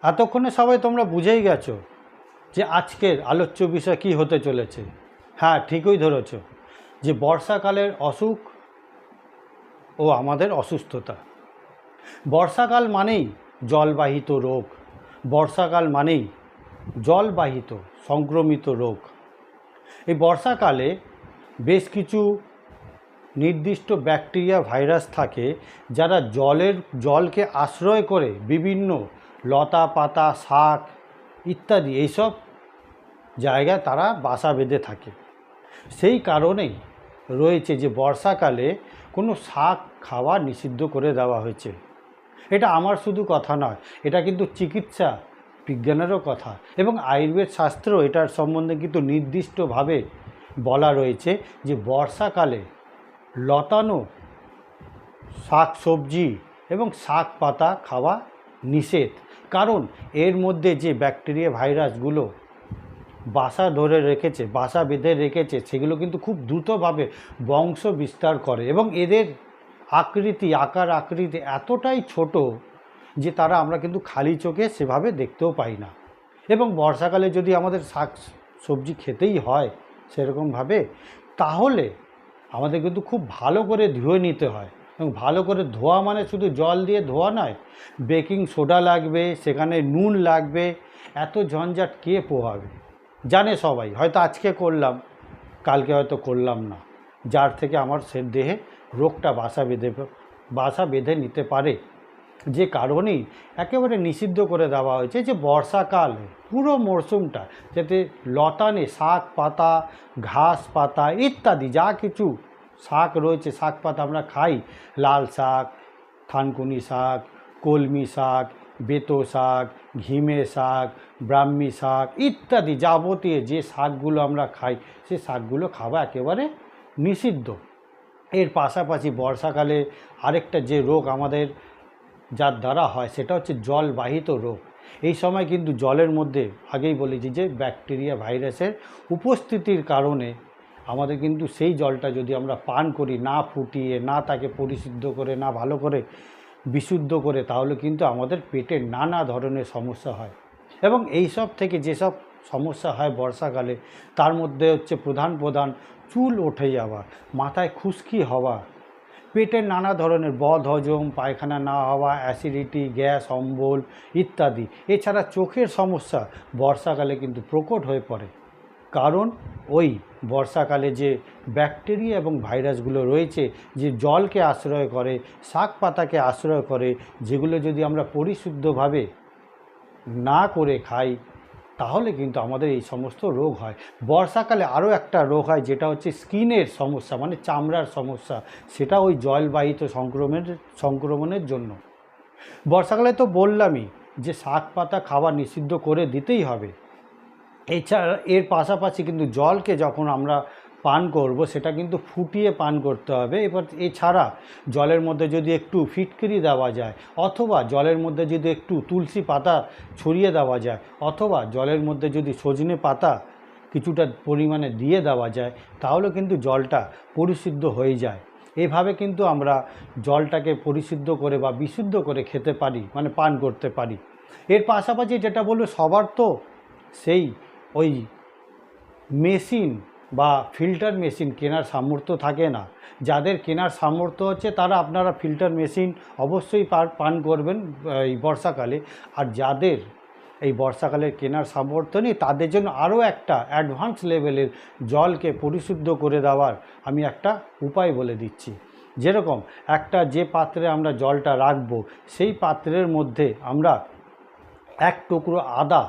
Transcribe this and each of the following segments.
এতক্ষণে সবাই তোমরা বুঝেই গেছো যে আজকের আলোচ্য বিষয় কী হতে চলেছে। হ্যাঁ, ঠিকই ধরেছ যে বর্ষাকালের অসুখ ও আমাদের অসুস্থতা। বর্ষাকাল মানেই জলবাহিত রোগ, বর্ষাকাল মানেই জলবাহিত সংক্রমিত রোগ। এই বর্ষাকালে বেশ কিছু নির্দিষ্ট ব্যাকটেরিয়া ভাইরাস থাকে যারা জলকে আশ্রয় করে বিভিন্ন লতা পাতা শাক ইত্যাদি এইসব জায়গায় তারা বাসা বেঁধে থাকে। সেই কারণেই রয়েছে যে বর্ষাকালে কোনো শাক খাওয়া নিষিদ্ধ করে দেওয়া হয়েছে। এটা আমার শুধু কথা নয়, এটা কিন্তু চিকিৎসা বিজ্ঞানেরও কথা এবং আয়ুর্বেদ শাস্ত্র এটার সম্বন্ধে কিন্তু নির্দিষ্টভাবে বলা রয়েছে যে বর্ষাকালে লতানো শাক সবজি এবং শাক পাতা খাওয়া নিষেধ। কারণ এর মধ্যে যে ব্যাকটেরিয়া ভাইরাসগুলো বাসা ধরে রেখেছে, বাসা বেঁধে রেখেছে, সেগুলো কিন্তু খুব দ্রুতভাবে বংশ বিস্তার করে এবং এদের আকার আকৃতি এতটাই ছোট যে তারা আমরা কিন্তু খালি চোখে সেভাবে দেখতেও পাই না। এবং বর্ষাকালে যদি আমাদের শাক সবজি খেতেই হয় সেরকমভাবে, তাহলে আমাদের কিন্তু খুব ভালো করে ধুয়ে নিতে হয়। এবং ভালো করে ধোয়া মানে শুধু জল দিয়ে ধোয়া নয়, বেকিং সোডা লাগবে, সেখানে নুন লাগবে। এত ঝঞ্ঝাট কে পোহাবে? জানে সবাই, হয়তো আজকে করলাম, কালকে হয়তো করলাম না, যার থেকে আমার সে দেহে রোগটা বাসা বেঁধে নিতে পারে। যে কারণেই একেবারে নিষিদ্ধ করে দেওয়া হয়েছে যে বর্ষাকাল পুরো মরশুমটা যাতে লতানে শাক পাতা, ঘাস পাতা ইত্যাদি যা কিছু শাক রয়েছে, শাক পাতা আমরা খাই, লাল শাক, থানকুনি শাক, কলমি শাক, বেতো শাক, ঘিমে শাক, ব্রাহ্মী শাক ইত্যাদি যাবতীয় যে শাকগুলো আমরা খাই, সে শাকগুলো খাওয়া একেবারে নিষিদ্ধ। এর পাশাপাশি বর্ষাকালে আরেকটা যে রোগ আমাদের যার দ্বারা হয় সেটা হচ্ছে জলবাহিত রোগ। এই সময় কিন্তু জলের মধ্যে আগেই বলেছি যে ব্যাকটেরিয়া ভাইরাসের উপস্থিতির কারণে আমাদের কিন্তু সেই জলটা যদি আমরা পান করি না ফুটিয়ে, না তাকে পরিশুদ্ধ করে, না ভালো করে বিশুদ্ধ করে, তাহলে কিন্তু আমাদের পেটে নানা ধরনের সমস্যা হয়। এবং এই সব থেকে যেসব সমস্যা হয় বর্ষাকালে, তার মধ্যে হচ্ছে প্রধান চুল উঠে যাওয়া, মাথায় খুশকি হওয়া, পেটের নানা ধরনের বদহজম, পায়খানা না হওয়া, অ্যাসিডিটি, গ্যাস, অম্বল ইত্যাদি। এছাড়া চোখের সমস্যা বর্ষাকালে কিন্তু প্রকট হয়ে পড়ে। কারণ ওই বর্ষাকালে যে ব্যাকটেরিয়া এবং ভাইরাসগুলো রয়েছে, যে জলকে আশ্রয় করে, শাক পাতাকে আশ্রয় করে, যেগুলো যদি আমরা পরিশুদ্ধভাবে না করে খাই, তাহলে কিন্তু আমাদের এই সমস্ত রোগ হয়। বর্ষাকালে আরও একটা রোগ হয় যেটা হচ্ছে স্কিনের সমস্যা, মানে চামড়ার সমস্যা। সেটা ওই জলবাহিত সংক্রমণের জন্য। বর্ষাকালে তো বললামই যে শাক পাতা খাওয়া নিষিদ্ধ করে দিতেই হবে। এছাড়া এর পাশাপাশি কিন্তু জলকে যখন আমরা পান করব সেটা কিন্তু ফুটিয়ে পান করতে হবে। এবার এছাড়া জলের মধ্যে যদি একটু ফিটকিরি দেওয়া যায়, অথবা জলের মধ্যে যদি একটু তুলসী পাতা ছড়িয়ে দেওয়া যায়, অথবা জলের মধ্যে যদি সজনে পাতা কিছুটা পরিমাণে দিয়ে দেওয়া যায়, তাহলে কিন্তু জলটা পরিশুদ্ধ হয়ে যায়। এভাবে কিন্তু আমরা জলটাকে পরিশুদ্ধ করে বা বিশুদ্ধ করে খেতে পারি, মানে পান করতে পারি। এর পাশাপাশি যেটা বলবো, সবার তো সেই ওই মেশিন বা ফিল্টার মেশিন কেনার সামর্থ্য থাকে না। যাদের কেনার সামর্থ্য হচ্ছে তারা আপনারা ফিল্টার মেশিন অবশ্যই পান করবেন এই বর্ষাকালে। আর যাদের এই বর্ষাকালে কেনার সামর্থ্য নেই, তাদের জন্য আরও একটা অ্যাডভান্স লেভেলের জলকে পরিশুদ্ধ করে দেওয়ার আমি একটা উপায় বলে দিচ্ছি। যেরকম একটা যে পাত্রে আমরা জলটা রাখবো, সেই পাত্রের মধ্যে আমরা এক টুকরো আদা,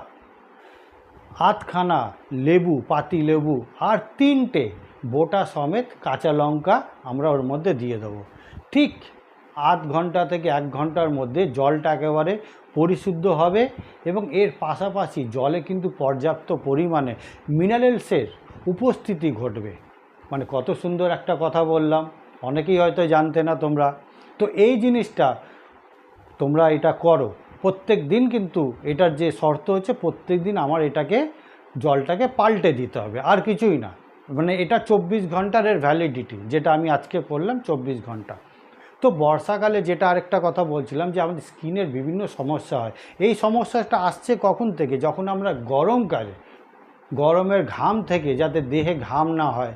আধখানা লেবু, পাতি লেবু আর 3টে বোটা সমেত কাঁচা লঙ্কা আমরা ওর মধ্যে দিয়ে দেবো। ঠিক আধ ঘন্টা থেকে 1 ঘন্টার মধ্যে জলটা একেবারে পরিশুদ্ধ হবে। এবং এর পাশাপাশি জলে কিন্তু পর্যাপ্ত পরিমাণে মিনারেলসের উপস্থিতি ঘটবে। মানে কত সুন্দর একটা কথা বললাম, অনেকেই হয়তো জানতে না তোমরা। তো এই জিনিসটা তোমরা এটা করো প্রত্যেক দিন, কিন্তু এটার যে শর্ত হচ্ছে প্রত্যেক দিন আমার জলটাকে পাল্টে দিতে হবে, আর কিছুই না। মানে এটা 24 ঘন্টার এর ভ্যালিডিটি, যেটা আমি আজকে করলাম 24 ঘন্টা। তো বর্ষাকালে যেটা আরেকটা কথা বলছিলাম যে আমাদের স্কিনের বিভিন্ন সমস্যা হয়। এই সমস্যাটা আসছে কখন থেকে? যখন আমরা গরমকালে গরমের ঘাম থেকে যাতে দেহে ঘাম না হয়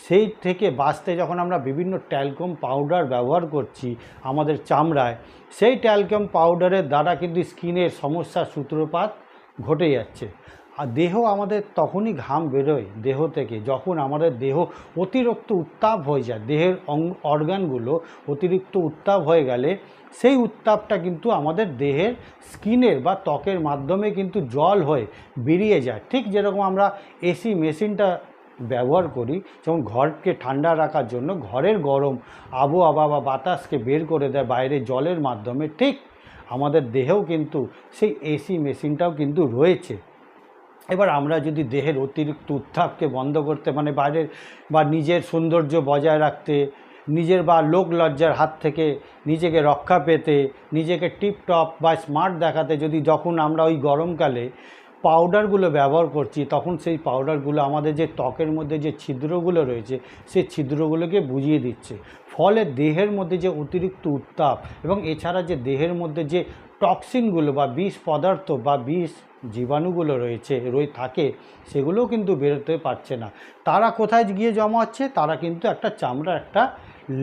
সেই থেকে বাঁচতে যখন আমরা বিভিন্ন ট্যালকম পাউডার ব্যবহার করছি আমাদের চামড়ায়, সেই ট্যালকম পাউডারের দ্বারা কিন্তু স্কিনের সমস্যার সূত্রপাত ঘটে যাচ্ছে। আর দেহ আমাদের তখনই ঘাম বেরোয় দেহ থেকে যখন আমাদের দেহ অতিরিক্ত উত্তাপ হয়ে যায়। দেহের অর্গানগুলো অতিরিক্ত উত্তাপ হয়ে গেলে সেই উত্তাপটা কিন্তু আমাদের দেহের স্কিনের বা ত্বকের মাধ্যমে কিন্তু জল হয়ে বেরিয়ে যায়। ঠিক যেরকম আমরা এসি মেশিনটা ব্যবহার করি, যেমন ঘরকে ঠান্ডা রাখার জন্য ঘরের গরম আবহাওয়া বা বাতাসকে বের করে দেয় বাইরে জলের মাধ্যমে, ঠিক আমাদের দেহেও কিন্তু সেই এসি মেশিনটাও কিন্তু রয়েছে। এবার আমরা যদি দেহের অতিরিক্ত উত্তাপকে বন্ধ করতে মানে বাইরের বা নিজের সৌন্দর্য বজায় রাখতে, নিজের বা লোক লজ্জার হাত থেকে নিজেকে রক্ষা পেতে, নিজেকে টিপটপ বা স্মার্ট দেখাতে যদি যখন আমরা ওই গরমকালে পাউডারগুলো ব্যবহার করছি তখন সেই পাউডারগুলো আমাদের যে ত্বকের মধ্যে যে ছিদ্রগুলো রয়েছে সেই ছিদ্রগুলোকে বুঝিয়ে দিচ্ছে। ফলে দেহের মধ্যে যে অতিরিক্ত উত্তাপ এবং এছাড়া যে দেহের মধ্যে যে টক্সিনগুলো বা বিষ পদার্থ বা বিষ জীবাণুগুলো থাকে সেগুলোও কিন্তু বেরোতে পারছে না। তারা কোথায় গিয়ে জমা হচ্ছে? তারা কিন্তু একটা চামড়ার একটা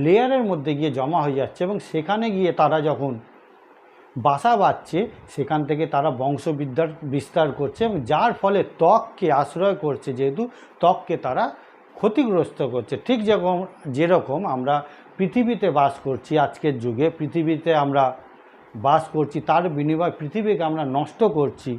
লেয়ারের মধ্যে গিয়ে জমা হয়ে যাচ্ছে এবং সেখানে গিয়ে তারা যখন বাসা বাঁধছে সেখান থেকে তারা বংশবিদ্যার বিস্তার করছে এবং যার ফলে ত্বককে আশ্রয় করছে, যেহেতু ত্বককে তারা ক্ষতিগ্রস্ত করছে। ঠিক যেরকম আমরা পৃথিবীতে বাস করছি, আজকের যুগে পৃথিবীতে আমরা বাস করছি, তার বিনিময়ে পৃথিবীকে আমরা নষ্ট করছি।